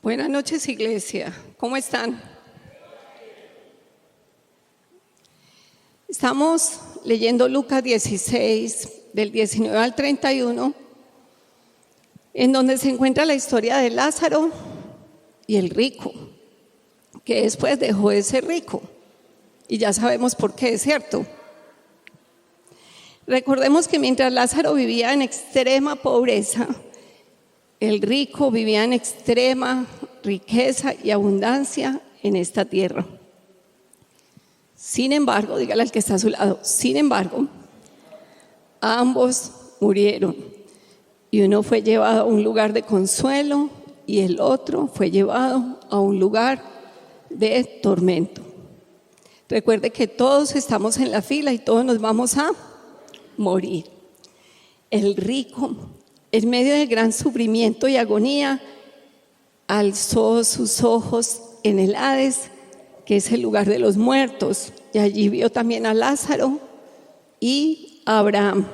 Buenas noches, iglesia. ¿Cómo están? Estamos leyendo Lucas 16, del 19 al 31, en donde se encuentra la historia de Lázaro y el rico, que después dejó de ser rico. Y ya sabemos por qué, ¿es cierto? Recordemos que mientras Lázaro vivía en extrema pobreza, el rico vivía en extrema riqueza y abundancia en esta tierra. Sin embargo, dígale al que está a su lado, sin embargo, ambos murieron y uno fue llevado a un lugar de consuelo y el otro fue llevado a un lugar de tormento. Recuerde que todos estamos en la fila y todos nos vamos a morir. El rico, en medio de gran sufrimiento y agonía, alzó sus ojos en el Hades, que es el lugar de los muertos, y allí vio también a Lázaro y a Abraham.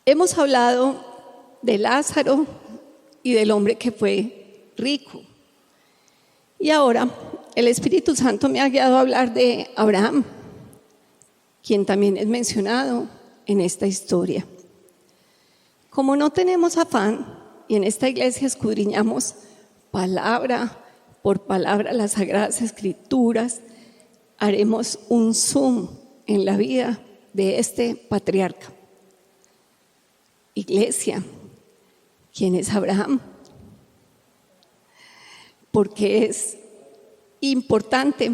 Hemos hablado de Lázaro y del hombre que fue rico. Y ahora el Espíritu Santo me ha guiado a hablar de Abraham, quien también es mencionado en esta historia. Como no tenemos afán, y en esta iglesia escudriñamos palabra por palabra las Sagradas Escrituras, haremos un zoom en la vida de este patriarca. Iglesia, ¿quién es Abraham? Porque es importante,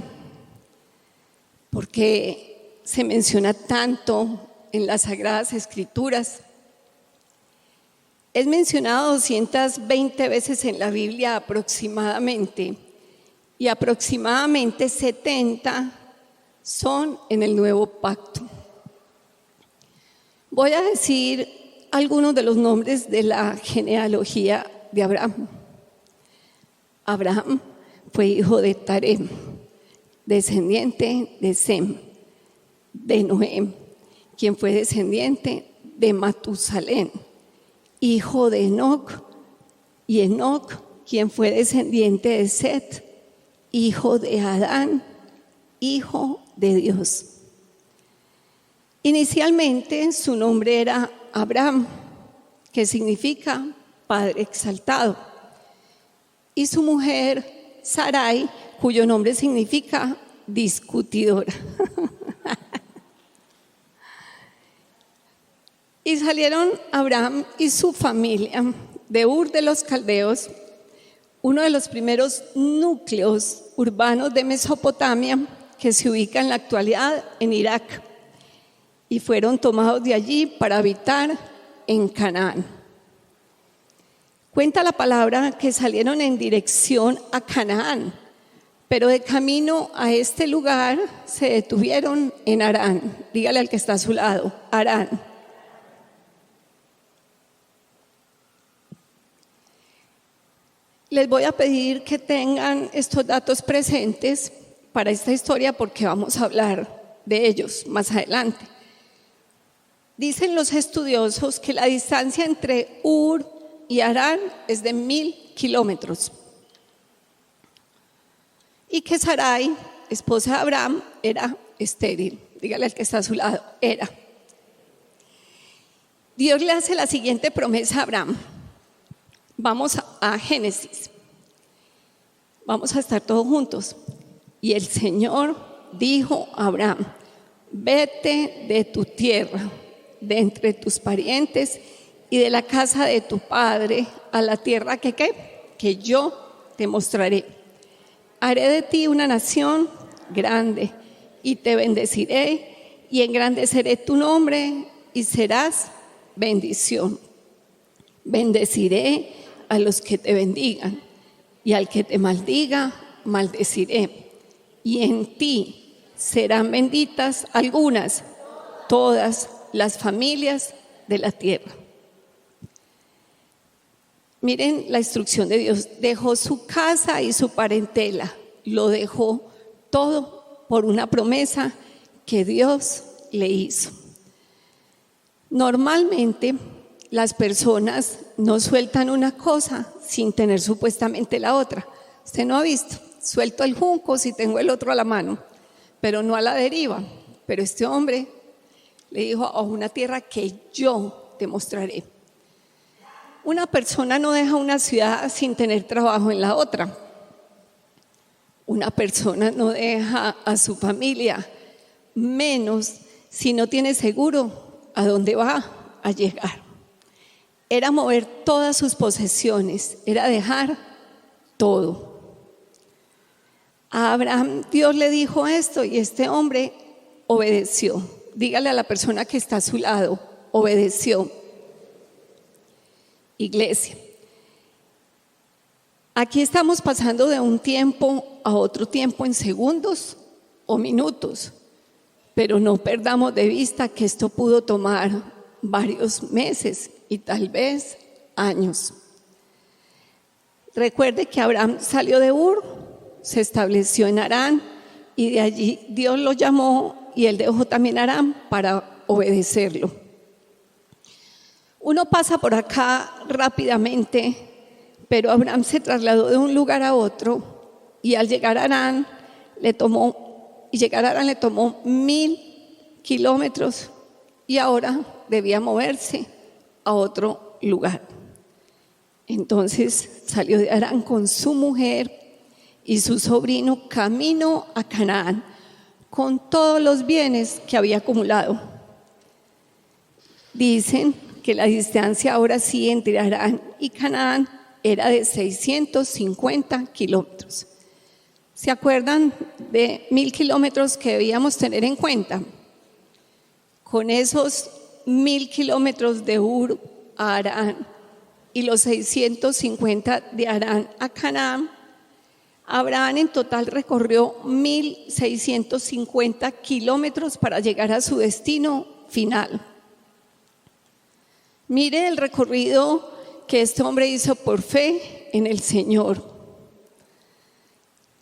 porque se menciona tanto en las Sagradas Escrituras. Es mencionado 220 veces en la Biblia aproximadamente, y aproximadamente 70 son en el Nuevo Pacto. Voy a decir algunos de los nombres de la genealogía de Abraham. Abraham fue hijo de Tarem, descendiente de Sem, de Noé, quien fue descendiente de Matusalén, hijo de Enoc, y Enoc, quien fue descendiente de Set, hijo de Adán, hijo de Dios. Inicialmente su nombre era Abraham, que significa Padre exaltado, y su mujer Sarai, cuyo nombre significa discutidora. Y salieron Abraham y su familia de Ur de los Caldeos, uno de los primeros núcleos urbanos de Mesopotamia que se ubica en la actualidad en Irak, y fueron tomados de allí para habitar en Canaán. Cuenta la palabra que salieron en dirección a Canaán, pero de camino a este lugar se detuvieron en Harán. Dígale al que está a su lado, Harán. Les voy a pedir que tengan estos datos presentes para esta historia porque vamos a hablar de ellos más adelante. Dicen los estudiosos que la distancia entre Ur y Harán es de 1000 kilómetros y que Sarai, esposa de Abraham, era estéril. Dígale al que está a su lado, era. Dios le hace la siguiente promesa a Abraham. Vamos a Génesis. Vamos a estar todos juntos. Y el Señor dijo a Abraham: vete de tu tierra, de entre tus parientes y de la casa de tu padre a la tierra que yo te mostraré. Haré de ti una nación grande y te bendeciré y engrandeceré tu nombre y serás bendición. Bendeciré a los que te bendigan y al que te maldiga, maldeciré. Y en ti serán benditas todas las familias de la tierra. Miren la instrucción de Dios. Dejó su casa y su parentela. Lo dejó todo por una promesa que Dios le hizo. Normalmente las personas no sueltan una cosa sin tener supuestamente la otra. Usted no ha visto, suelto el junco si tengo el otro a la mano, pero no a la deriva. Pero este hombre le dijo: a una tierra que yo te mostraré. Una persona no deja una ciudad sin tener trabajo en la otra. Una persona no deja a su familia, menos si no tiene seguro a dónde va a llegar. Era mover todas sus posesiones, era dejar todo. A Abraham Dios le dijo esto y este hombre obedeció. Dígale a la persona que está a su lado: obedeció. Iglesia, aquí estamos pasando de un tiempo a otro tiempo en segundos o minutos, pero no perdamos de vista que esto pudo tomar varios meses y tal vez años. Recuerde que Abraham salió de Ur, se estableció en Harán y de allí Dios lo llamó y él dejó también Harán para obedecerlo. Uno pasa por acá rápidamente, pero Abraham se trasladó de un lugar a otro y al llegar a Harán le tomó 1000 kilómetros y ahora debía moverse a otro lugar. Entonces salió de Harán con su mujer y su sobrino camino a Canaán con todos los bienes que había acumulado. Dicen que la distancia ahora sí entre Harán y Canaán era de 650 kilómetros. ¿Se acuerdan de 1000 kilómetros que debíamos tener en cuenta? Con esos 1000 kilómetros de Ur a Harán y los 650 de Harán a Canaán, Abraham en total recorrió 1650 kilómetros para llegar a su destino final. Mire el recorrido que este hombre hizo por fe en el Señor.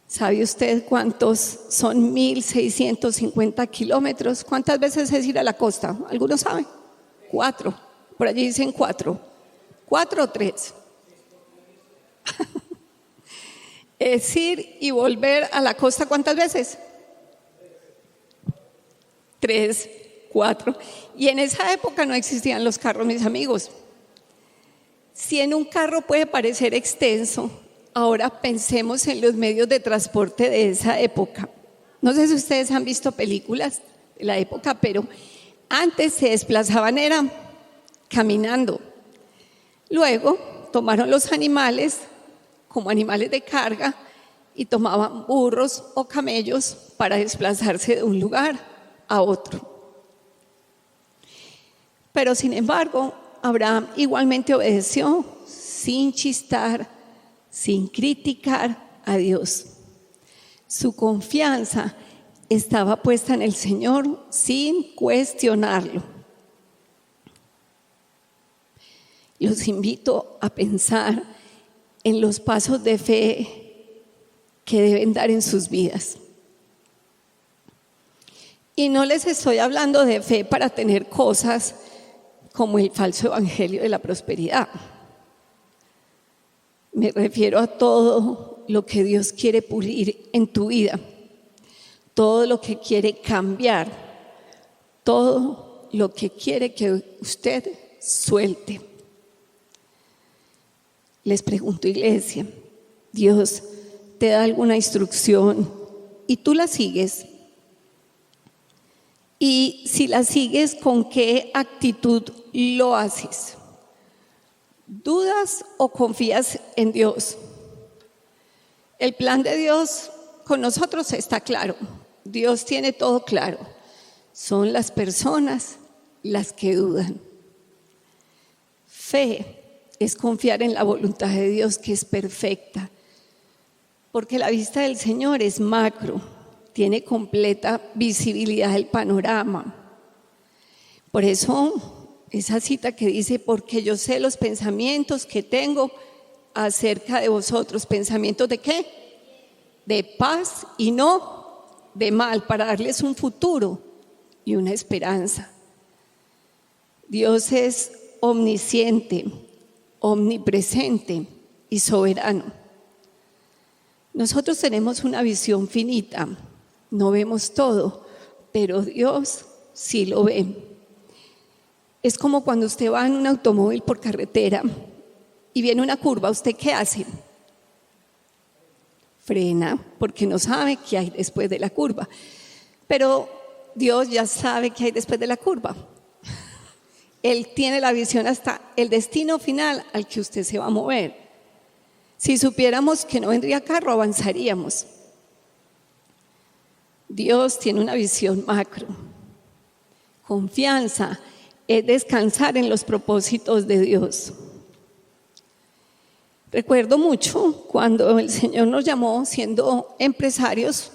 ¿Sabe usted cuántos son 1650 kilómetros? ¿Cuántas veces es ir a la costa? ¿Algunos saben? 4. Por allí dicen 4. 4 o 3. Es ir y volver a la costa, ¿cuántas veces? 3, 4. Y en esa época no existían los carros, mis amigos. Si en un carro puede parecer extenso, ahora pensemos en los medios de transporte de esa época. No sé si ustedes han visto películas de la época, pero antes se desplazaban era caminando. Luego tomaron los animales como animales de carga y tomaban burros o camellos para desplazarse de un lugar a otro. Pero sin embargo, Abraham igualmente obedeció sin chistar, sin criticar a Dios. Su confianza estaba puesta en el Señor sin cuestionarlo. Los invito a pensar en los pasos de fe que deben dar en sus vidas. Y no les estoy hablando de fe para tener cosas como el falso evangelio de la prosperidad. Me refiero a todo lo que Dios quiere pulir en tu vida, todo lo que quiere cambiar, todo lo que quiere que usted suelte. Les pregunto, iglesia, ¿Dios te da alguna instrucción y tú la sigues? Y si la sigues, ¿con qué actitud lo haces? ¿Dudas o confías en Dios? El plan de Dios con nosotros está claro. Dios tiene todo claro. Son las personas las que dudan. Fe es confiar en la voluntad de Dios, que es perfecta, porque la vista del Señor es macro, tiene completa visibilidad del panorama. Por eso, esa cita que dice: porque yo sé los pensamientos que tengo acerca de vosotros. ¿Pensamientos de qué? De paz y no de mal, para darles un futuro y una esperanza. Dios es omnisciente, omnipresente y soberano. Nosotros tenemos una visión finita, no vemos todo, pero Dios sí lo ve. Es como cuando usted va en un automóvil por carretera y viene una curva, ¿usted qué hace? Frena, porque no sabe qué hay después de la curva. Pero Dios ya sabe qué hay después de la curva. Él tiene la visión hasta el destino final al que usted se va a mover. Si supiéramos que no vendría carro, avanzaríamos. Dios tiene una visión macro. Confianza es descansar en los propósitos de Dios. Recuerdo mucho cuando el Señor nos llamó siendo empresarios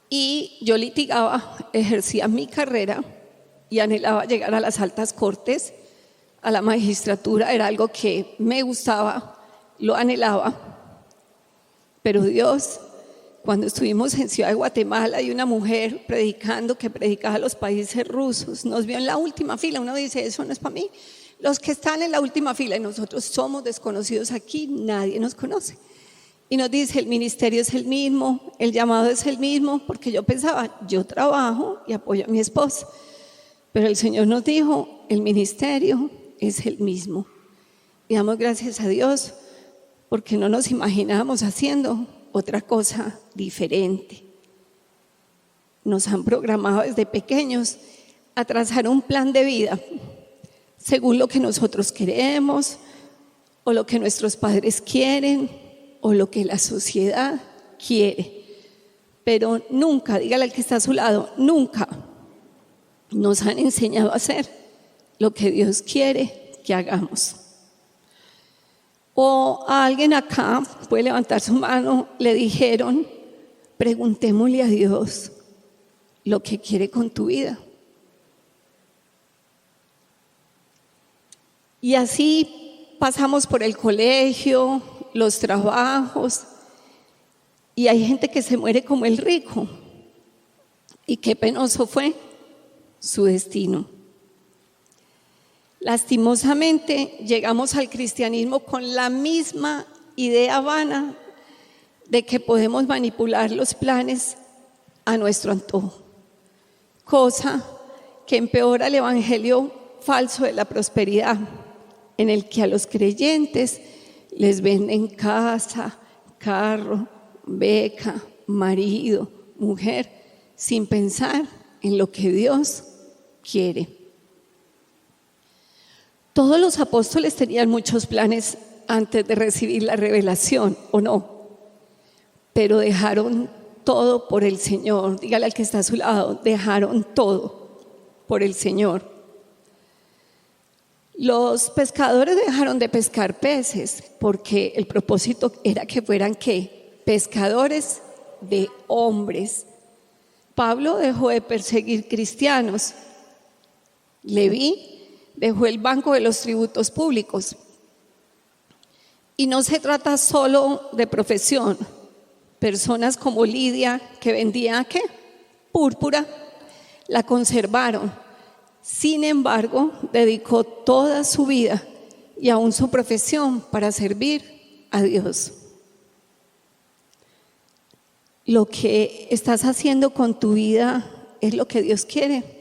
y yo litigaba, ejercía mi carrera y anhelaba llegar a las altas cortes, a la magistratura. Era algo que me gustaba, lo anhelaba. Pero Dios, cuando estuvimos en Ciudad de Guatemala y una mujer predicando, que predicaba a los países rusos, nos vio en la última fila. Uno dice, eso no es para mí. Los que están en la última fila, y nosotros somos desconocidos aquí, nadie nos conoce. Y nos dice, el ministerio es el mismo, el llamado es el mismo, porque yo pensaba, yo trabajo y apoyo a mi esposa. Pero el Señor nos dijo, el ministerio es el mismo. Y damos gracias a Dios porque no nos imaginábamos haciendo otra cosa diferente. Nos han programado desde pequeños a trazar un plan de vida según lo que nosotros queremos o lo que nuestros padres quieren o lo que la sociedad quiere. Pero nunca, dígale al que está a su lado, nunca nos han enseñado a hacer lo que Dios quiere que hagamos. O a alguien acá, puede levantar su mano, le dijeron, preguntémosle a Dios lo que quiere con tu vida. Y así pasamos por el colegio, los trabajos, y hay gente que se muere como el rico. Y qué penoso fue su destino. Lastimosamente llegamos al cristianismo con la misma idea vana de que podemos manipular los planes a nuestro antojo, cosa que empeora el evangelio falso de la prosperidad, en el que a los creyentes les venden casa, carro, beca, marido, mujer, sin pensar en lo que Dios quiere. Todos los apóstoles tenían muchos planes antes de recibir la revelación, ¿o no? Pero dejaron todo por el Señor. Dígale al que está a su lado, dejaron todo por el Señor. Los pescadores dejaron de pescar peces porque el propósito era que fueran ¿qué? Pescadores de hombres. Pablo dejó de perseguir cristianos. Leví dejó el banco de los tributos públicos. Y no se trata solo de profesión. Personas como Lidia, que vendía ¿qué? Púrpura, la conservaron. Sin embargo, dedicó toda su vida y aún su profesión para servir a Dios. Lo que estás haciendo con tu vida es lo que Dios quiere.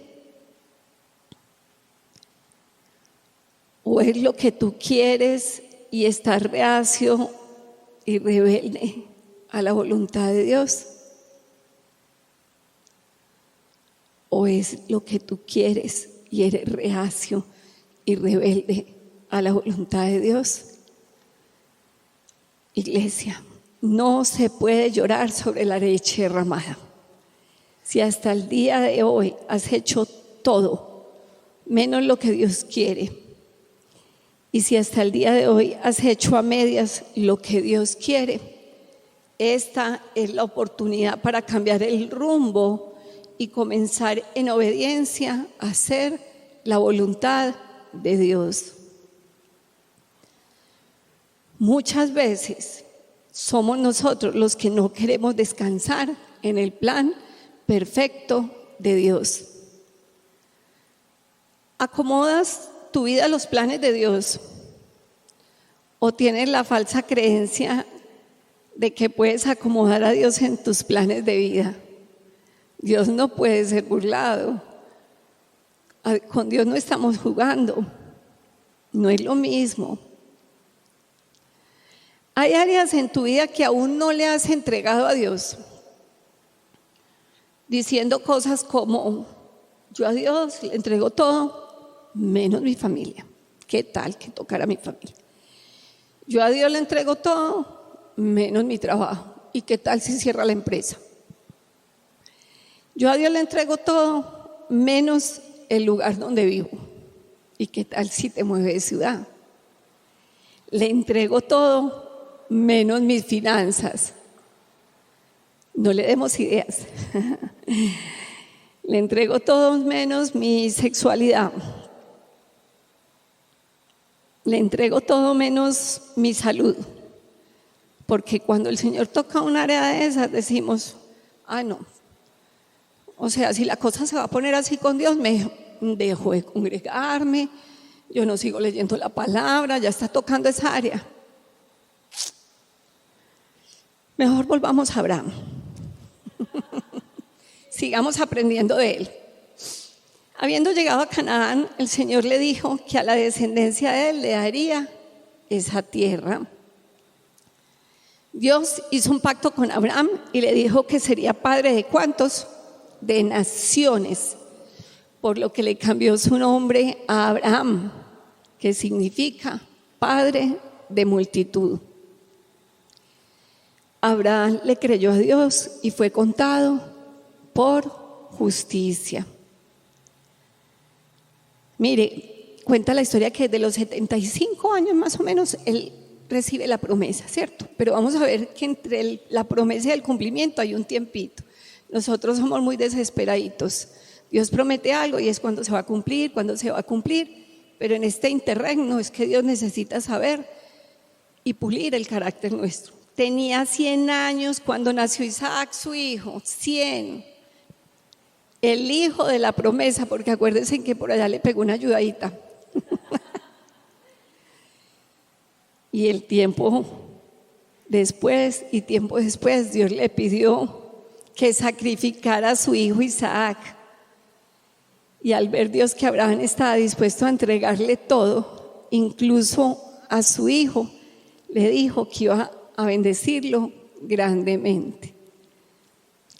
¿O es lo que tú quieres y estás reacio y rebelde a la voluntad de Dios? ¿O es lo que tú quieres y eres reacio y rebelde a la voluntad de Dios? Iglesia, no se puede llorar sobre la leche derramada. Si hasta el día de hoy has hecho todo menos lo que Dios quiere, y si hasta el día de hoy has hecho a medias lo que Dios quiere, esta es la oportunidad para cambiar el rumbo y comenzar en obediencia a hacer la voluntad de Dios. Muchas veces somos nosotros los que no queremos descansar en el plan perfecto de Dios. ¿Acomodas tu vida a los planes de Dios o tienes la falsa creencia de que puedes acomodar a Dios en tus planes de vida. Dios no puede ser burlado. Con Dios no estamos jugando. No es lo mismo. Hay áreas en tu vida que aún no le has entregado a Dios, diciendo cosas como: yo a Dios le entrego todo, menos mi familia. ¿Qué tal que tocara mi familia? Yo a Dios le entrego todo, menos mi trabajo. ¿Y qué tal si cierra la empresa? Yo a Dios le entrego todo, menos el lugar donde vivo. ¿Y qué tal si te mueves de ciudad? Le entrego todo, menos mis finanzas. No le demos ideas. Le entrego todo, menos mi sexualidad. Le entrego todo, menos mi salud. Porque cuando el Señor toca un área de esas, decimos: no. O sea, si la cosa se va a poner así con Dios, me dejo de congregarme, yo no sigo leyendo la palabra, ya está tocando esa área. Mejor volvamos a Abraham. Sigamos aprendiendo de él. Habiendo llegado a Canaán, el Señor le dijo que a la descendencia de él le daría esa tierra. Dios hizo un pacto con Abraham y le dijo que sería padre de ¿cuántos? De naciones, por lo que le cambió su nombre a Abraham, que significa padre de multitud. Abraham le creyó a Dios y fue contado por justicia. Mire, cuenta la historia que desde los 75 años más o menos él recibe la promesa, ¿cierto? Pero vamos a ver que entre la promesa y el cumplimiento hay un tiempito. Nosotros somos muy desesperaditos. Dios promete algo y es cuando se va a cumplir, pero en este interregno es que Dios necesita saber y pulir el carácter nuestro. Tenía 100 años cuando nació Isaac, su hijo, 100. El hijo de la promesa, porque acuérdense que por allá le pegó una ayudadita. Y tiempo después, Dios le pidió que sacrificara a su hijo Isaac. Y al ver Dios que Abraham estaba dispuesto a entregarle todo, incluso a su hijo, le dijo que iba a bendecirlo grandemente.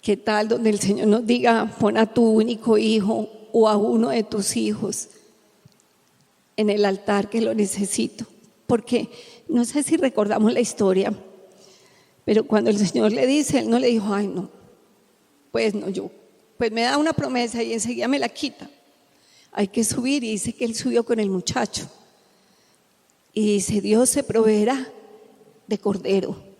¿Qué tal donde el Señor nos diga: pon a tu único hijo o a uno de tus hijos en el altar que lo necesito? Porque no sé si recordamos la historia, pero cuando el Señor le dice, él no le dijo: ay no, pues me da una promesa y enseguida me la quita. Hay que subir, y dice que él subió con el muchacho y dice: Dios se proveerá de cordero.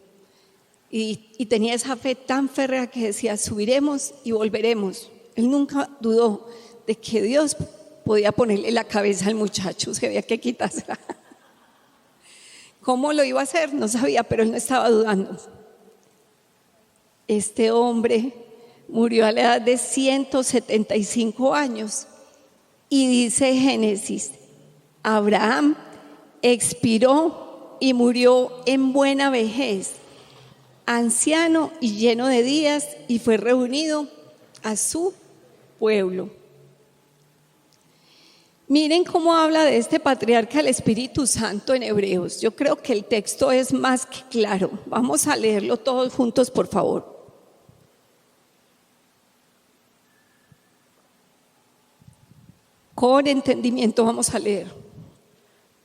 Y tenía esa fe tan férrea que decía: subiremos y volveremos. Él nunca dudó de que Dios podía ponerle la cabeza al muchacho, se había que quitársela. ¿Cómo lo iba a hacer? No sabía, pero él no estaba dudando. Este hombre murió a la edad de 175 años y dice Génesis: Abraham expiró y murió en buena vejez, anciano y lleno de días, y fue reunido a su pueblo. Miren cómo habla de este patriarca el Espíritu Santo en Hebreos. Yo creo que el texto es más que claro. Vamos a leerlo todos juntos, por favor. Con entendimiento vamos a leer.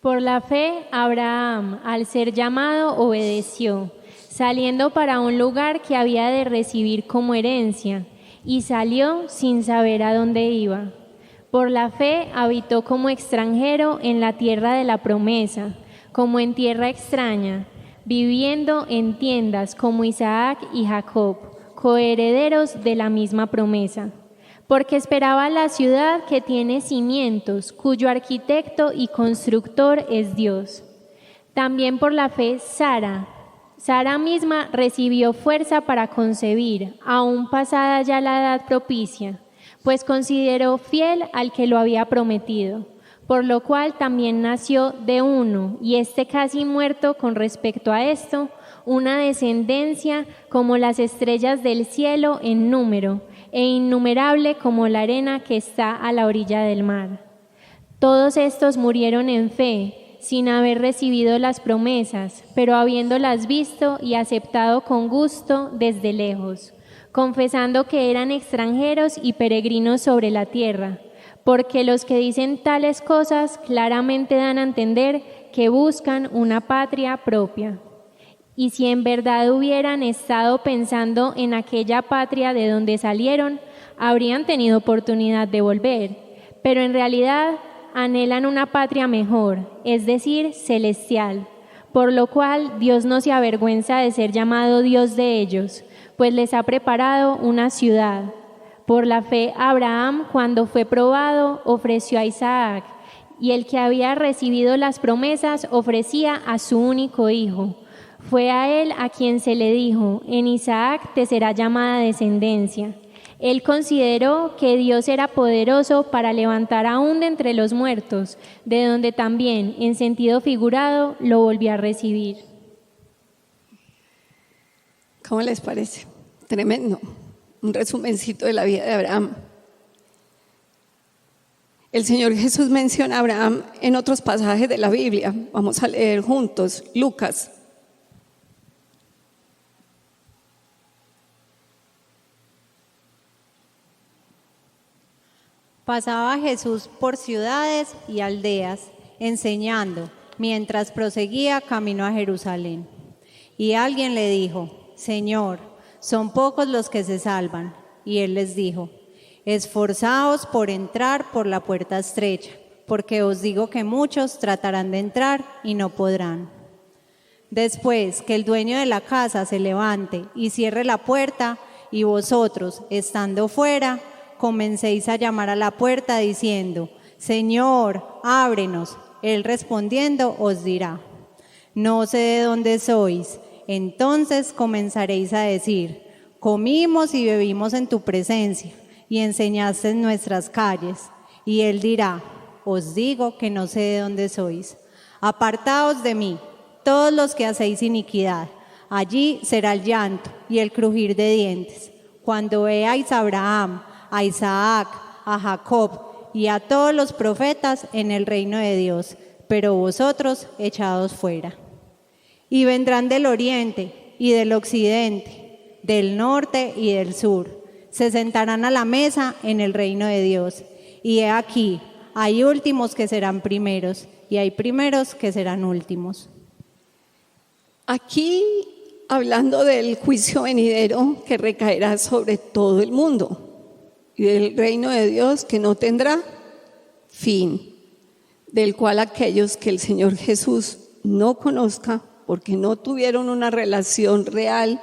Por la fe, Abraham, al ser llamado, obedeció, saliendo para un lugar que había de recibir como herencia, y salió sin saber a dónde iba. Por la fe habitó como extranjero en la tierra de la promesa, como en tierra extraña, viviendo en tiendas como Isaac y Jacob, coherederos de la misma promesa. Porque esperaba la ciudad que tiene cimientos, cuyo arquitecto y constructor es Dios. También por la fe Sara misma recibió fuerza para concebir, aún pasada ya la edad propicia, pues consideró fiel al que lo había prometido. por lo cual también nació de uno, y este casi muerto con respecto a esto, una descendencia como las estrellas del cielo en número, e innumerable como la arena que está a la orilla del mar. Todos estos murieron en fe, sin haber recibido las promesas, pero habiéndolas visto y aceptado con gusto desde lejos, confesando que eran extranjeros y peregrinos sobre la tierra, porque los que dicen tales cosas claramente dan a entender que buscan una patria propia. Y si en verdad hubieran estado pensando en aquella patria de donde salieron, habrían tenido oportunidad de volver, pero en realidad anhelan una patria mejor, es decir, celestial, por lo cual Dios no se avergüenza de ser llamado Dios de ellos, pues les ha preparado una ciudad. Por la fe, Abraham, cuando fue probado, ofreció a Isaac, y el que había recibido las promesas ofrecía a su único hijo. Fue a él a quien se le dijo: en Isaac te será llamada descendencia. Él consideró que Dios era poderoso para levantar aún de entre los muertos, de donde también, en sentido figurado, lo volvió a recibir. ¿Cómo les parece? Tremendo. Un resumencito de la vida de Abraham. El Señor Jesús menciona a Abraham en otros pasajes de la Biblia. Vamos a leer juntos Lucas. Pasaba Jesús por ciudades y aldeas, enseñando, mientras proseguía camino a Jerusalén. Y alguien le dijo: Señor, son pocos los que se salvan. Y él les dijo: esforzaos por entrar por la puerta estrecha, porque os digo que muchos tratarán de entrar y no podrán. Después que el dueño de la casa se levante y cierre la puerta, y vosotros, estando fuera, comencéis a llamar a la puerta diciendo: Señor, ábrenos. Él respondiendo os dirá: no sé de dónde sois. Entonces comenzaréis a decir: comimos y bebimos en tu presencia, y enseñaste en nuestras calles. Y él dirá: os digo que no sé de dónde sois. Apartaos de mí, todos los que hacéis iniquidad. Allí será el llanto y el crujir de dientes, cuando veáis a Abraham, a Isaac, a Jacob y a todos los profetas en el reino de Dios, pero vosotros echados fuera. Y vendrán del oriente y del occidente, del norte y del sur, se sentarán a la mesa en el reino de Dios. Y he aquí, hay últimos que serán primeros, y hay primeros que serán últimos. Aquí, hablando del juicio venidero que recaerá sobre todo el mundo, y del reino de Dios que no tendrá fin, del cual aquellos que el Señor Jesús no conozca, porque no tuvieron una relación real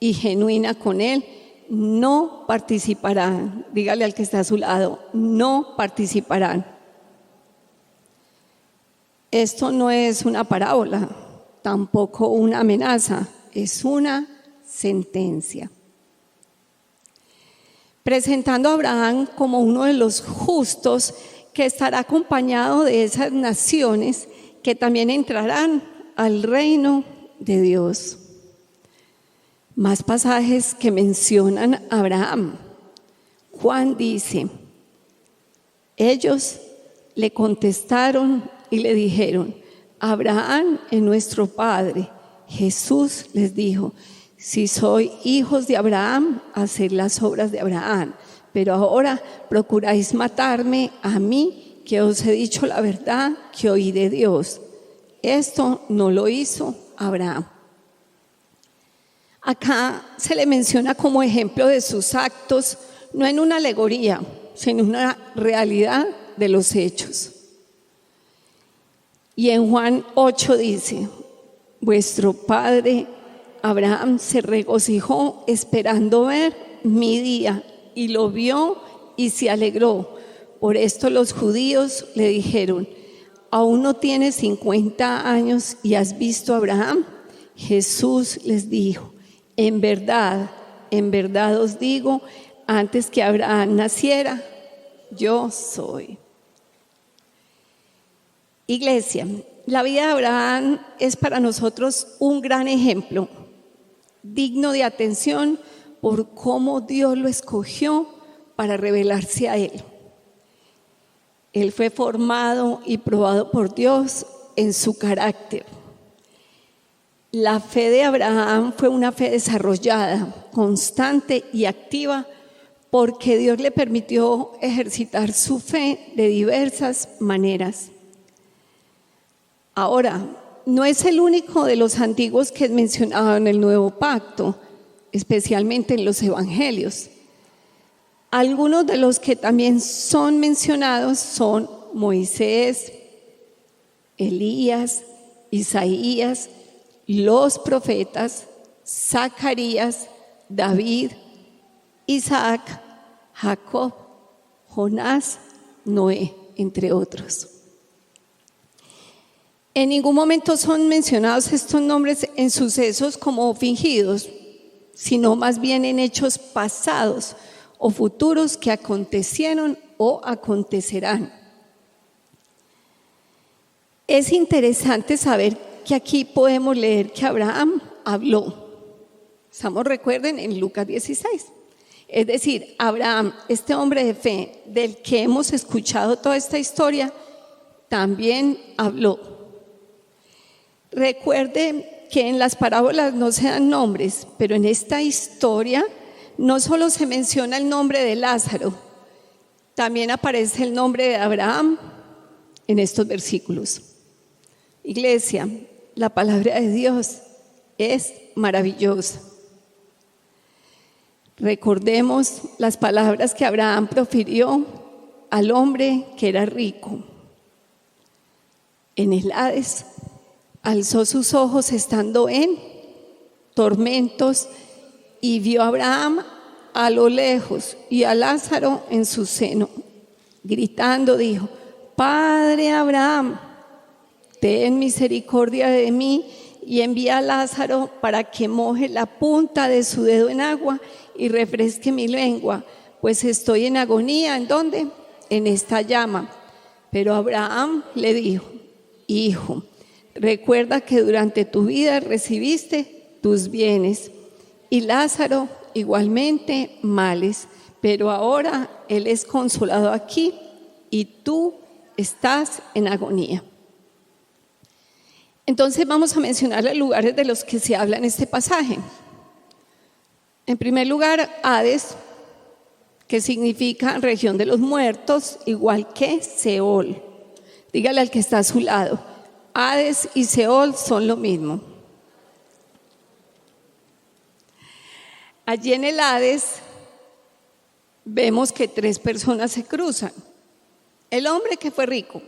y genuina con Él, no participarán. Dígale al que está a su lado: no participarán. Esto no es una parábola, tampoco una amenaza, es una sentencia. Presentando a Abraham como uno de los justos que estará acompañado de esas naciones que también entrarán al reino de Dios. Más pasajes que mencionan a Abraham. Juan dice: ellos le contestaron y le dijeron: Abraham es nuestro padre. Jesús les dijo: si sois hijos de Abraham, haced las obras de Abraham. Pero ahora procuráis matarme a mí, que os he dicho la verdad que oí de Dios. Esto no lo hizo Abraham. Acá se le menciona como ejemplo de sus actos, no en una alegoría, sino en una realidad de los hechos. Y en Juan 8 dice: vuestro padre Abraham se regocijó esperando ver mi día, y lo vio y se alegró. Por esto los judíos le dijeron: ¿aún no tienes 50 años y has visto a Abraham? Jesús les dijo: en verdad os digo, antes que Abraham naciera, yo soy. Iglesia, la vida de Abraham es para nosotros un gran ejemplo, digno de atención por cómo Dios lo escogió para revelarse a él. Él fue formado y probado por Dios en su carácter. La fe de Abraham fue una fe desarrollada, constante y activa, porque Dios le permitió ejercitar su fe de diversas maneras. Ahora, no es el único de los antiguos que es mencionado en el Nuevo Pacto, especialmente en los Evangelios. Algunos de los que también son mencionados son Moisés, Elías, Isaías, los profetas, Zacarías, David, Isaac, Jacob, Jonás, Noé, entre otros. En ningún momento son mencionados estos nombres en sucesos como fingidos, sino más bien en hechos pasados o futuros que acontecieron o acontecerán. Es interesante saber que aquí podemos leer que Abraham habló. Estamos, recuerden, en Lucas 16. Es decir, Abraham, este hombre de fe del que hemos escuchado toda esta historia, también habló. Recuerde que en las parábolas no se dan nombres, pero en esta historia no solo se menciona el nombre de Lázaro, también aparece el nombre de Abraham en estos versículos. Iglesia, la palabra de Dios es maravillosa. Recordemos las palabras que Abraham profirió al hombre que era rico. En el Hades alzó sus ojos estando en tormentos y vio a Abraham a lo lejos y a Lázaro en su seno. Gritando dijo: Padre Abraham, ten misericordia de mí y envía a Lázaro para que moje la punta de su dedo en agua y refresque mi lengua, pues estoy en agonía. ¿En dónde? En esta llama. Pero Abraham le dijo: Hijo, recuerda que durante tu vida recibiste tus bienes y Lázaro igualmente males, pero ahora él es consolado aquí y tú estás en agonía. Entonces vamos a mencionar los lugares de los que se habla en este pasaje. En primer lugar, Hades, que significa región de los muertos, igual que Seol. Dígale al que está a su lado: Hades y Seol son lo mismo. Allí en el Hades vemos que 3 personas se cruzan. El hombre que fue rico,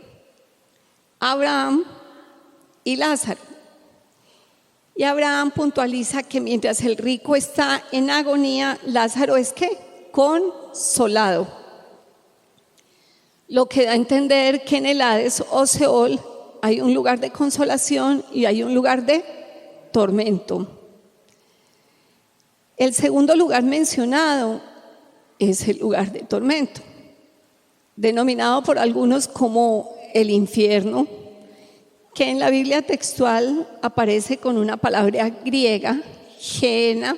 Abraham y Lázaro. Y Abraham puntualiza que mientras el rico está en agonía, Lázaro es ¿qué? Consolado. Lo que da a entender que en el Hades o Seol hay un lugar de consolación y hay un lugar de tormento. El segundo lugar mencionado es el lugar de tormento, denominado por algunos como el infierno, que en la Biblia textual aparece con una palabra griega, Gehenna,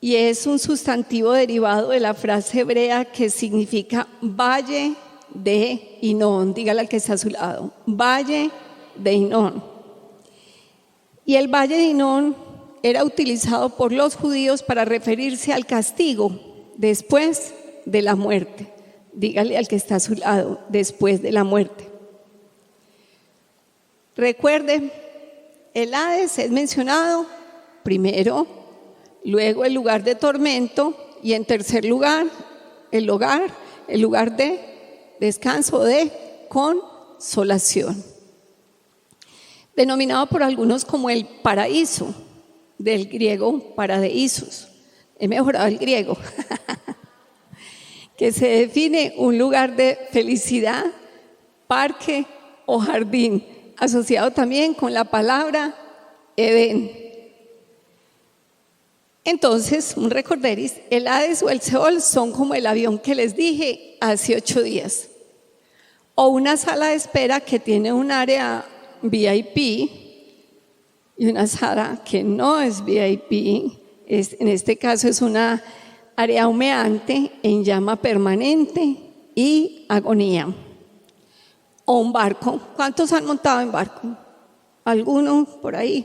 y es un sustantivo derivado de la frase hebrea que significa valle de Hinón. Dígale al que está a su lado: valle de Hinón. Y el valle de Hinón era utilizado por los judíos para referirse al castigo después de la muerte. Dígale al que está a su lado: después de la muerte. Recuerde, el Hades es mencionado primero, luego el lugar de tormento y en tercer lugar el lugar de descanso, de consolación, denominado por algunos como el paraíso, del griego paradeisos. He mejorado el griego. Que se define un lugar de felicidad, parque o jardín, asociado también con la palabra Edén. Entonces, un recorderis, el Hades o el Seol son como el avión que les dije hace 8 días. o una sala de espera que tiene un área VIP y una sala que no es VIP. En este caso es una área humeante en llama permanente y agonía. O un barco. ¿Cuántos han montado en barco? ¿Alguno por ahí?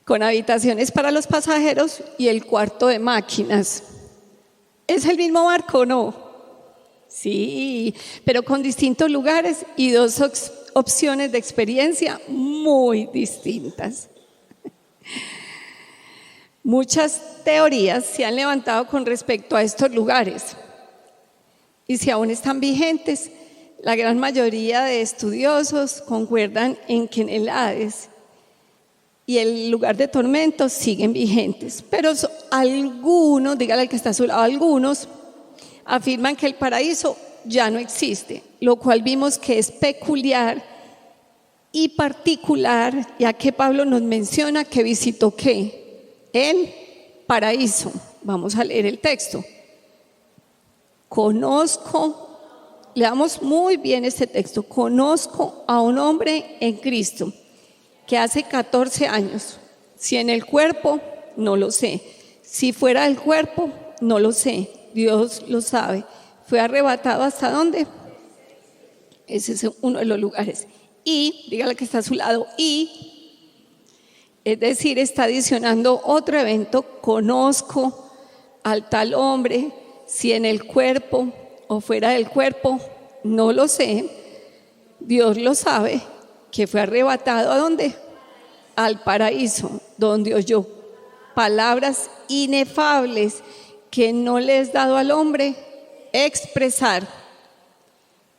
Con habitaciones para los pasajeros y el cuarto de máquinas. ¿Es el mismo barco o no? Sí, pero con distintos lugares y dos opciones de experiencia muy distintas. Muchas teorías se han levantado con respecto a estos lugares y si aún están vigentes, la gran mayoría de estudiosos concuerdan en que en el Hades y el lugar de tormento siguen vigentes, pero algunos, dígale al que está a su lado, algunos afirman que el paraíso ya no existe, lo cual vimos que es peculiar y particular, ya que Pablo nos menciona que visitó ¿qué? El paraíso. Vamos a leer el texto. Leamos muy bien este texto. Conozco a un hombre en Cristo que hace 14 años, si en el cuerpo, no lo sé, si fuera del cuerpo, no lo sé, Dios lo sabe, fue arrebatado ¿hasta dónde? Ese es uno de los lugares. Y, dígale que está a su lado, es decir, está adicionando otro evento, conozco al tal hombre, si en el cuerpo o fuera del cuerpo, no lo sé, Dios lo sabe, que fue arrebatado ¿a dónde? Al paraíso, donde oyó palabras inefables que no le es dado al hombre expresar.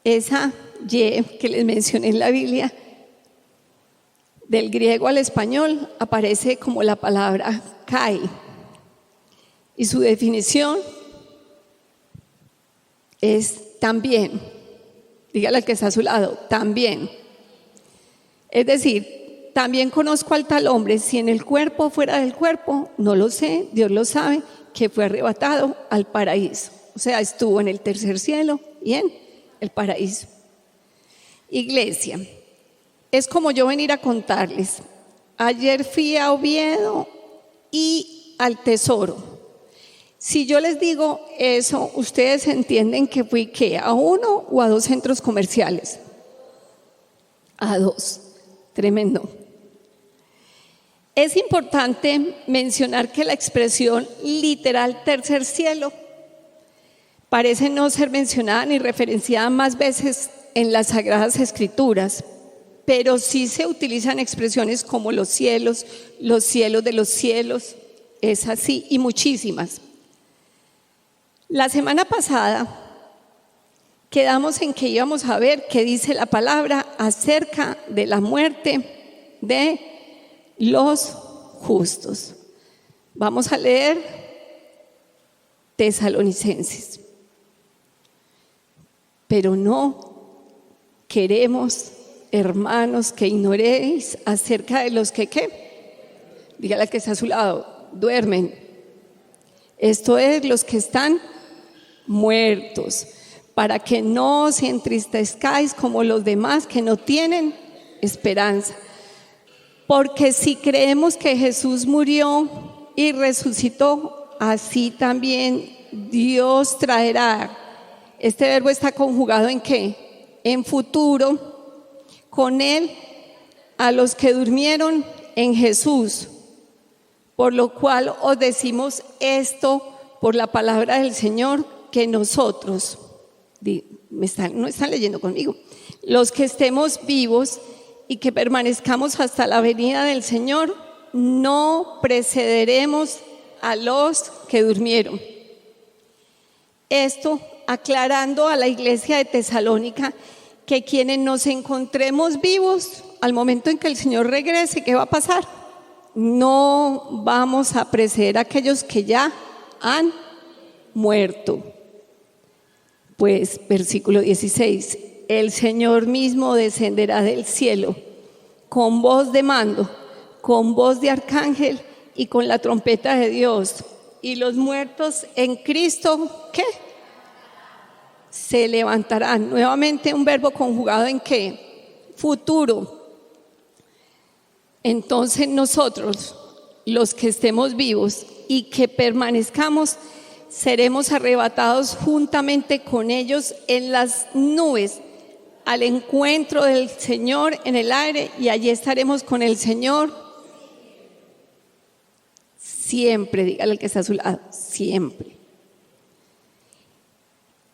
Esa Y que les mencioné en la Biblia, del griego al español, aparece como la palabra kai. Y su definición es también. Dígale al que está a su lado, también. Es decir, también conozco al tal hombre, si en el cuerpo o fuera del cuerpo, no lo sé, Dios lo sabe, que fue arrebatado al paraíso. O sea, estuvo en el tercer cielo y en el paraíso. Iglesia, es como yo venir a contarles. Ayer fui a Oviedo y al Tesoro. Si yo les digo eso, ¿ustedes entienden que fui qué? ¿A uno o a dos centros comerciales? A dos. Tremendo. Es importante mencionar que la expresión literal tercer cielo parece no ser mencionada ni referenciada más veces en las Sagradas Escrituras, pero sí se utilizan expresiones como los cielos de los cielos, es así, y muchísimas. La semana pasada quedamos en que íbamos a ver qué dice la palabra acerca de la muerte de los justos. Vamos a leer Tesalonicenses. Pero no queremos, hermanos, que ignoréis acerca de los que ¿qué? Dígale al que está a su lado, duermen. Esto es, los que están muertos, para que no os entristezcáis como los demás que no tienen esperanza. Porque si creemos que Jesús murió y resucitó, así también Dios traerá. Este verbo está conjugado ¿en qué? En futuro, con él a los que durmieron en Jesús. Por lo cual os decimos esto por la palabra del Señor, que nosotros, no están leyendo conmigo, los que estemos vivos y que permanezcamos hasta la venida del Señor, no precederemos a los que durmieron. Esto aclarando a la iglesia de Tesalónica que quienes nos encontremos vivos al momento en que el Señor regrese, ¿qué va a pasar? No vamos a preceder a aquellos que ya han muerto. Pues versículo 16, el Señor mismo descenderá del cielo con voz de mando, con voz de arcángel y con la trompeta de Dios, y los muertos en Cristo, ¿qué? se levantarán. Nuevamente un verbo conjugado ¿en qué? Futuro. Entonces nosotros, los que estemos vivos y que permanezcamos, seremos arrebatados juntamente con ellos en las nubes al encuentro del Señor en el aire, y allí estaremos con el Señor siempre. Dígale al que está a su lado, siempre.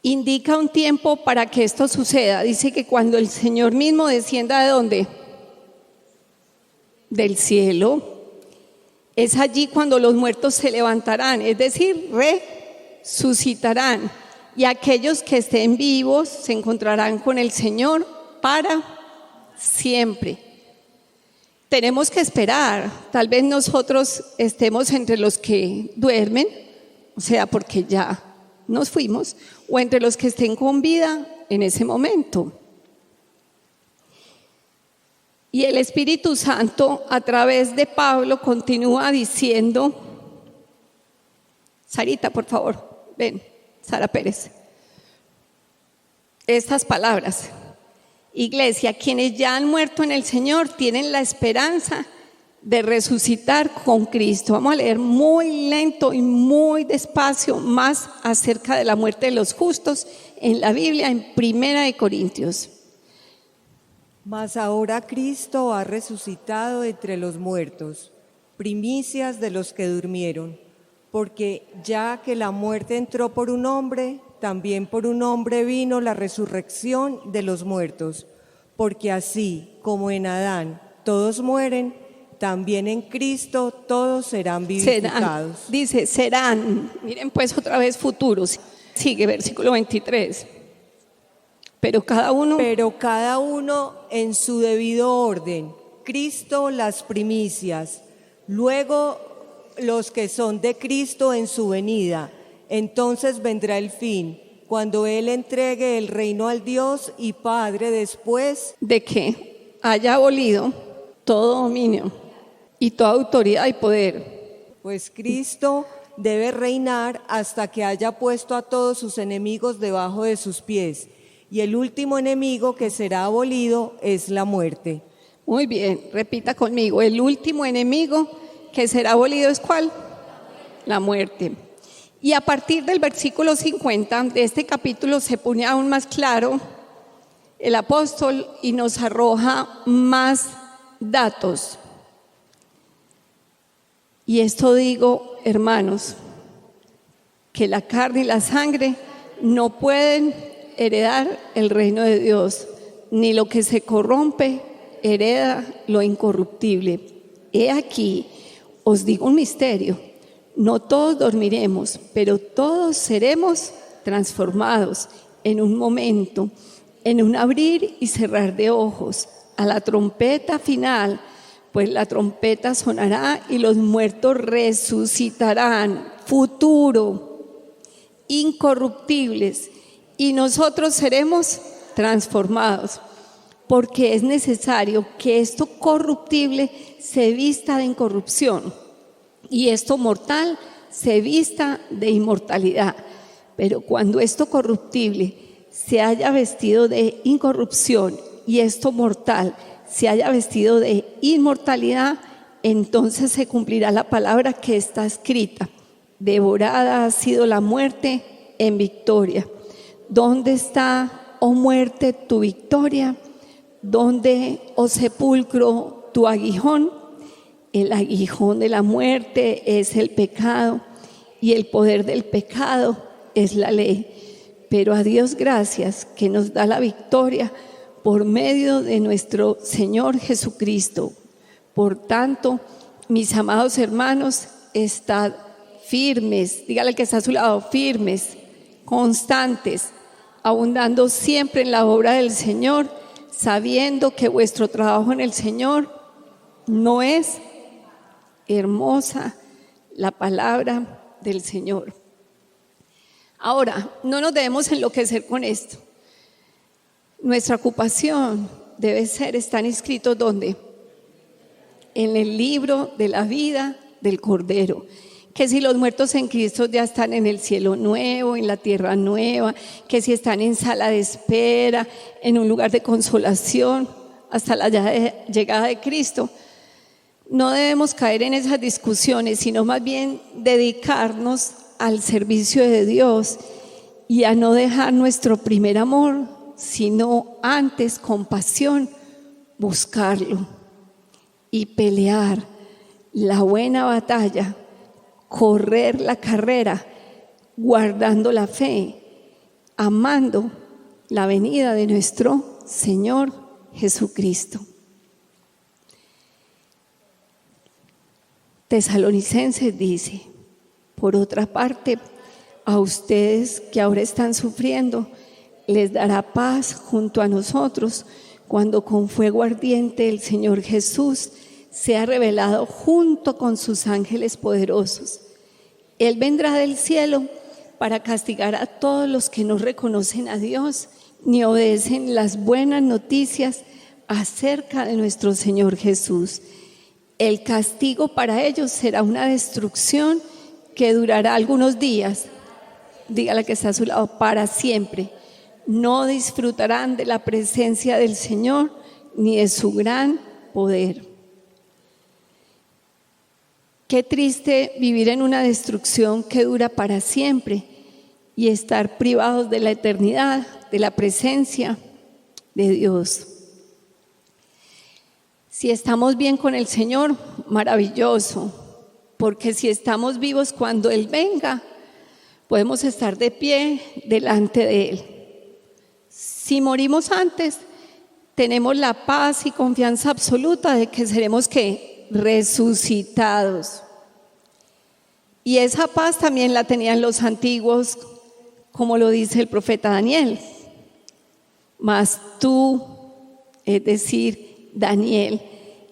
Indica un tiempo para que esto suceda. Dice que cuando el Señor mismo descienda, ¿de dónde? Del cielo. Es allí cuando los muertos se levantarán, es decir, resucitarán. Y aquellos que estén vivos se encontrarán con el Señor para siempre. Tenemos que esperar. Tal vez nosotros estemos entre los que duermen, o sea, porque ya nos fuimos, o entre los que estén con vida en ese momento. Y el Espíritu Santo, a través de Pablo, continúa diciendo, Sarita, por favor, ven, Sara Pérez, estas palabras: Iglesia, quienes ya han muerto en el Señor tienen la esperanza de resucitar con Cristo. Vamos a leer muy lento y muy despacio más acerca de la muerte de los justos en la Biblia, en 1 Corintios. Mas ahora Cristo ha resucitado entre los muertos, primicias de los que durmieron, porque ya que la muerte entró por un hombre, también por un hombre vino la resurrección de los muertos, porque así como en Adán todos mueren, también en Cristo todos serán vivificados. Serán. Miren pues otra vez futuros. Sigue, versículo 23. Pero cada uno en su debido orden. Cristo las primicias, luego los que son de Cristo en su venida. Entonces vendrá el fin, cuando Él entregue el reino al Dios y Padre, después de que haya abolido todo dominio y toda autoridad y poder. Pues Cristo debe reinar hasta que haya puesto a todos sus enemigos debajo de sus pies. Y el último enemigo que será abolido es la muerte. Muy bien, repita conmigo. El último enemigo que será abolido ¿es cuál? La muerte. Y a partir del versículo 50 de este capítulo se pone aún más claro el apóstol y nos arroja más datos. Y esto digo, hermanos, que la carne y la sangre no pueden heredar el reino de Dios, ni lo que se corrompe hereda lo incorruptible. He aquí, os digo un misterio: no todos dormiremos, pero todos seremos transformados en un momento, en un abrir y cerrar de ojos, a la trompeta final, pues la trompeta sonará y los muertos resucitarán. Futuro, incorruptibles, y nosotros seremos transformados, porque es necesario que esto corruptible se vista de incorrupción y esto mortal se vista de inmortalidad. Pero cuando esto corruptible se haya vestido de incorrupción y esto mortal se haya vestido de inmortalidad, entonces se cumplirá la palabra que está escrita: devorada ha sido la muerte en victoria. ¿Dónde está, oh muerte, tu victoria? ¿Dónde, oh sepulcro, tu aguijón? El aguijón de la muerte es el pecado, y el poder del pecado es la ley. Pero a Dios gracias, que nos da la victoria por medio de nuestro Señor Jesucristo. Por tanto, mis amados hermanos, estad firmes. Dígale al que está a su lado: firmes, constantes, abundando siempre en la obra del Señor, sabiendo que vuestro trabajo en el Señor no es hermosa la palabra del Señor. Ahora, no nos debemos enloquecer con esto. Nuestra ocupación debe ser estar inscritos ¿dónde? En el libro de la vida del Cordero. que si los muertos en Cristo ya están en el cielo nuevo, en la tierra nueva, que si están en sala de espera, en un lugar de consolación, hasta la llegada de Cristo. No debemos caer en esas discusiones, sino más bien dedicarnos al servicio de Dios y a no dejar nuestro primer amor, sino antes con pasión buscarlo y pelear la buena batalla, correr la carrera, guardando la fe, amando la venida de nuestro Señor Jesucristo. Tesalonicenses dice: por otra parte, a ustedes que ahora están sufriendo, les dará paz junto a nosotros cuando con fuego ardiente el Señor Jesús sea revelado junto con sus ángeles poderosos. Él vendrá del cielo para castigar a todos los que no reconocen a Dios ni obedecen las buenas noticias acerca de nuestro Señor Jesús. El castigo para ellos será una destrucción que durará algunos días. Dígale que está a su lado: para siempre. No disfrutarán de la presencia del Señor ni de su gran poder. Qué triste vivir en una destrucción que dura para siempre y estar privados de la eternidad, de la presencia de Dios. Si estamos bien con el Señor, maravilloso, porque si estamos vivos cuando Él venga, podemos estar de pie delante de Él. Si morimos antes, tenemos la paz y confianza absoluta de que seremos ¿qué? Resucitados. Y esa paz también la tenían los antiguos, como lo dice el profeta Daniel. Mas tú, es decir, Daniel,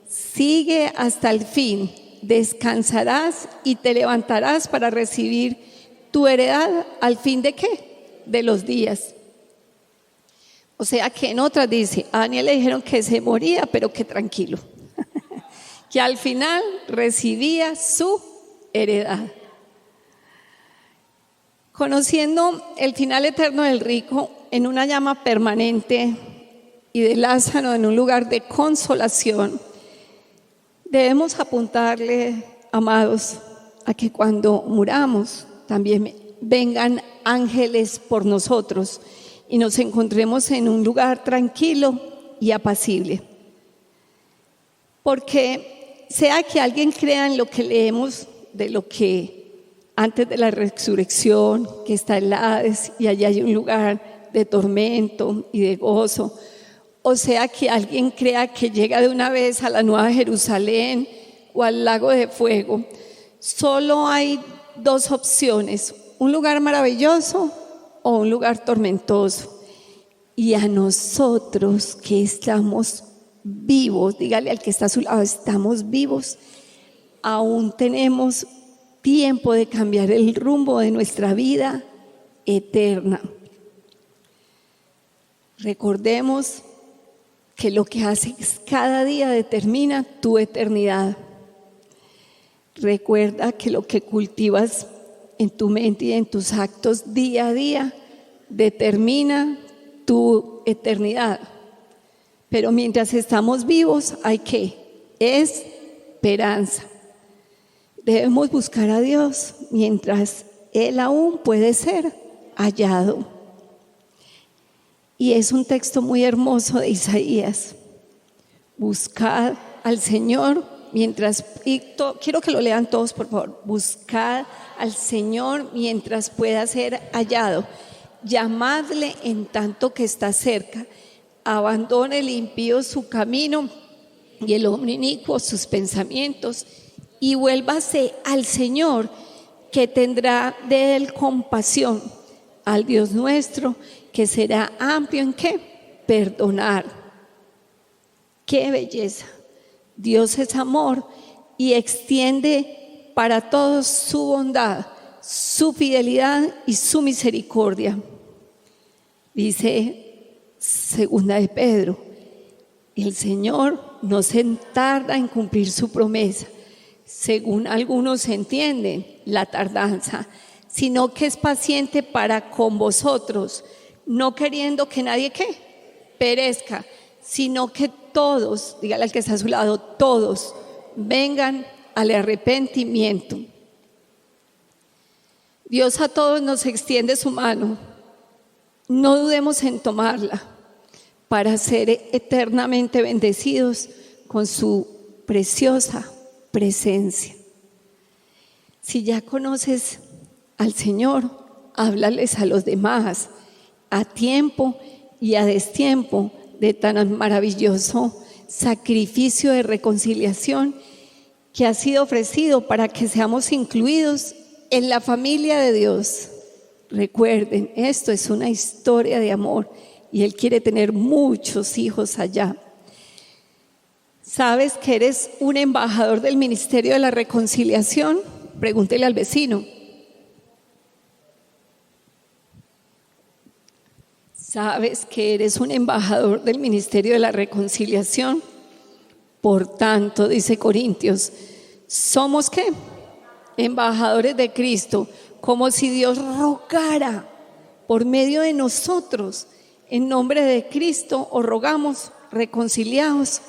sigue hasta el fin, descansarás y te levantarás para recibir tu heredad al fin de ¿qué? De los días. O sea que en otras dice, a Daniel le dijeron que se moría, pero que tranquilo, que al final recibía su heredad. Conociendo el final eterno del rico en una llama permanente y de Lázaro en un lugar de consolación, debemos apuntarle, amados, a que cuando muramos también vengan ángeles por nosotros y nos encontremos en un lugar tranquilo y apacible. Porque sea que alguien crea en lo que leemos de lo que antes de la resurrección, que está el Hades y allá hay un lugar de tormento y de gozo, o sea que alguien crea que llega de una vez a la Nueva Jerusalén o al lago de fuego, solo hay dos opciones: un lugar maravilloso o un lugar tormentoso. Y a nosotros que estamos vivos, dígale al que está a su lado, estamos vivos, aún tenemos tiempo de cambiar el rumbo de nuestra vida eterna. Recordemos que lo que haces cada día determina tu eternidad. Recuerda que lo que cultivas en tu mente y en tus actos día a día determina tu eternidad. Pero mientras estamos vivos hay esperanza. Debemos buscar a Dios mientras Él aún puede ser hallado. Y es un texto muy hermoso de Isaías. Buscad al Señor mientras, quiero que lo lean todos por favor. Buscad al Señor mientras pueda ser hallado. Llamadle en tanto que está cerca. Abandone el impío su camino y el hombre inicuo sus pensamientos, y vuélvase al Señor, que tendrá de él compasión, al Dios nuestro, que será amplio en ¿qué? Perdonar. ¡Qué belleza! Dios es amor y extiende para todos su bondad, su fidelidad y su misericordia. Dice Segunda de Pedro: el Señor no se tarda en cumplir su promesa, según algunos entienden, la tardanza, sino que es paciente para con vosotros, no queriendo que nadie perezca, sino que todos, dígale al que está a su lado, todos vengan al arrepentimiento. Dios a todos nos extiende su mano. No dudemos en tomarla para ser eternamente bendecidos con su preciosa presencia. Si ya conoces al Señor, háblales a los demás a tiempo y a destiempo de tan maravilloso sacrificio de reconciliación que ha sido ofrecido para que seamos incluidos en la familia de Dios. Recuerden, esto es una historia de amor y Él quiere tener muchos hijos allá. ¿Sabes que eres un embajador del ministerio de la reconciliación? Pregúntele al vecino. ¿Sabes que eres un embajador del ministerio de la reconciliación? Por tanto, dice Corintios, ¿somos qué? Embajadores de Cristo, como si Dios rogara por medio de nosotros. En nombre de Cristo os rogamos, reconciliados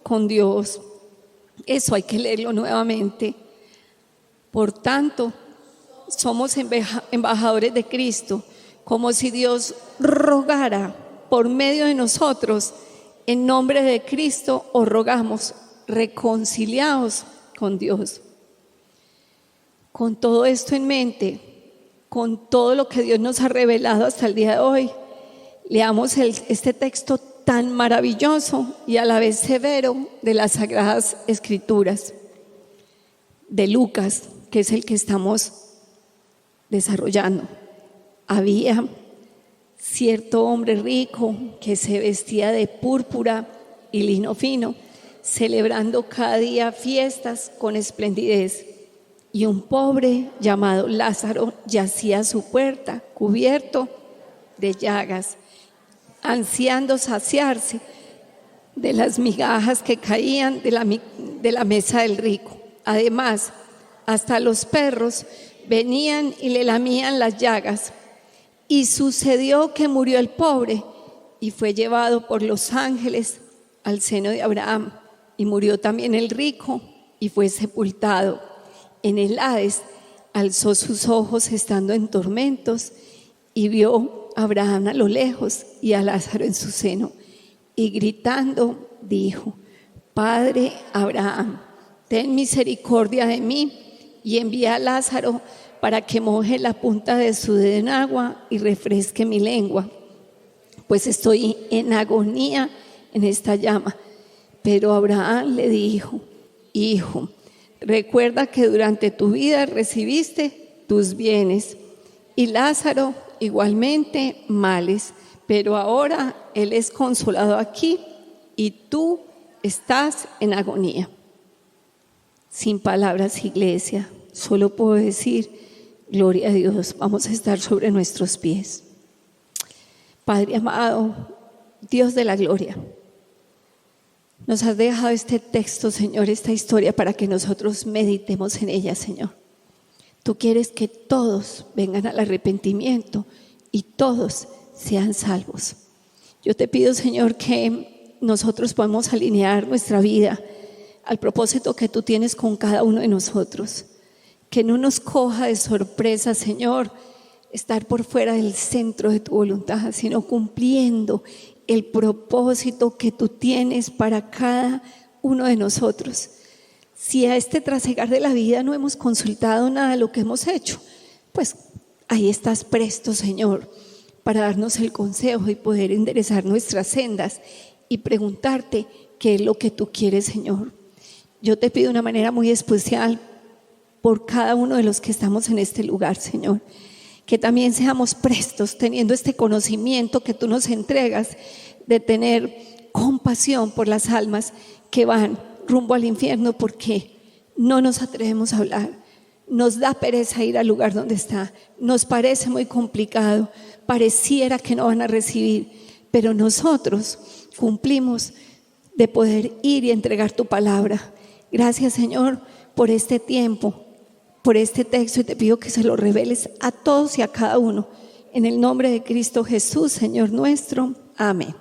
con Dios. Eso hay que leerlo nuevamente. Por tanto, somos embajadores de Cristo, como si Dios rogara por medio de nosotros. En nombre de Cristo os rogamos, reconciliados con Dios. Con todo esto en mente, con todo lo que Dios nos ha revelado hasta el día de hoy, leamos este texto tan maravilloso y a la vez severo de las Sagradas Escrituras, de Lucas, que es el que estamos desarrollando. Había cierto hombre rico que se vestía de púrpura y lino fino, celebrando cada día fiestas con esplendidez. Y un pobre llamado Lázaro yacía a su puerta, cubierto de llagas, ansiando saciarse de las migajas que caían de la mesa del rico. Además, hasta los perros venían y le lamían las llagas. Y sucedió que murió el pobre y fue llevado por los ángeles al seno de Abraham. Y murió también el rico y fue sepultado. En el Hades alzó sus ojos estando en tormentos y vio a Abraham a lo lejos y a Lázaro en su seno. Y gritando dijo: Padre Abraham, ten misericordia de mí y envía a Lázaro para que moje la punta de su dedo en agua y refresque mi lengua, pues estoy en agonía en esta llama. Pero Abraham le dijo: Hijo, recuerda que durante tu vida recibiste tus bienes y Lázaro igualmente males, pero ahora él es consolado aquí y tú estás en agonía. Sin palabras, iglesia, solo puedo decir: gloria a Dios. Vamos a estar sobre nuestros pies. Padre amado, Dios de la gloria, nos has dejado este texto, Señor, esta historia para que nosotros meditemos en ella, Señor. Tú quieres que todos vengan al arrepentimiento y todos sean salvos. Yo te pido, Señor, que nosotros podamos alinear nuestra vida al propósito que tú tienes con cada uno de nosotros. Que no nos coja de sorpresa, Señor, estar por fuera del centro de tu voluntad, sino cumpliendo el propósito que tú tienes para cada uno de nosotros. Si a este trasegar de la vida no hemos consultado nada de lo que hemos hecho, pues ahí estás presto, Señor, para darnos el consejo y poder enderezar nuestras sendas y preguntarte qué es lo que tú quieres, Señor. Yo te pido de una manera muy especial por cada uno de los que estamos en este lugar, Señor, que también seamos prestos, teniendo este conocimiento que tú nos entregas, de tener compasión por las almas que van rumbo al infierno, porque no nos atrevemos a hablar, nos da pereza ir al lugar donde está, nos parece muy complicado, pareciera que no van a recibir, pero nosotros cumplimos de poder ir y entregar tu palabra. Gracias, Señor, por este tiempo, por este texto, y te pido que se lo reveles a todos y a cada uno. En el nombre de Cristo Jesús, Señor nuestro. Amén.